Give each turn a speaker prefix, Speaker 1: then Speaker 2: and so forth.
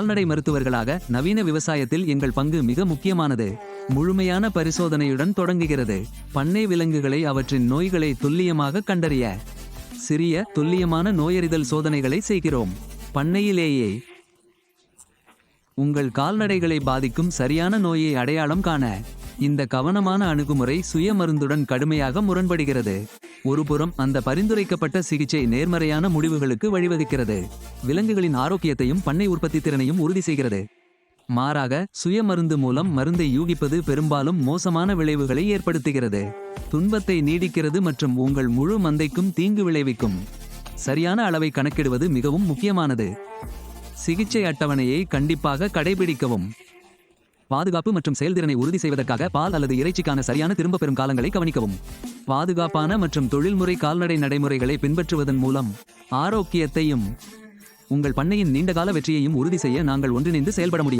Speaker 1: கால்நடை மருத்துவர்களாக நவீன விவசாயத்தில் எங்கள் பங்கு மிக முக்கியமானது. முழுமையான பரிசோதனையுடன் தொடங்குகிறது. பண்ணை விலங்குகளை அவற்றின் நோய்களை துல்லியமாக கண்டறிய சிறிய துல்லியமான நோயறிதல் சோதனைகளை செய்கிறோம். பண்ணையிலேயே உங்கள் கால்நடைகளை பாதிக்கும் சரியான நோயை அடையாளம் காண இந்த கவனமான அணுகுமுறை சுய மருந்துடன் கடுமையாக முரண்படுகிறது. ஒருபுறம் அந்த பரிந்துரைக்கப்பட்ட சிகிச்சை நேர்மறையான முடிவுகளுக்கு வழிவகுக்கிறது, விலங்குகளின் ஆரோக்கியத்தையும் பண்ணை உற்பத்தி திறனையும் உறுதி செய்கிறது. மாறாக சுய மருந்து மூலம் மருந்தை யூகிப்பது பெரும்பாலும் மோசமான விளைவுகளை ஏற்படுத்துகிறது, துன்பத்தை நீடிக்கிறது மற்றும் உங்கள் முழு மந்தைக்கும் தீங்கு விளைவிக்கும். சரியான அளவை கணக்கிடுவது மிகவும் முக்கியமானது. சிகிச்சை அட்டவணையை கண்டிப்பாக கடைபிடிக்கவும். பாதுகாப்பு மற்றும் செயல்திறனை உறுதி செய்வதற்காக பால் அல்லது இறைச்சிக்கான சரியான திரும்பப் பெறும் காலங்களை கவனிக்கவும். பாதுகாப்பான மற்றும் தொழில்முறை கால்நடை நடைமுறைகளை பின்பற்றுவதன் மூலம் ஆரோக்கியத்தையும் உங்கள் பண்ணையின் நீண்டகால வெற்றியையும் உறுதி செய்ய நாங்கள் ஒன்றிணைந்து செயல்பட முடியும்.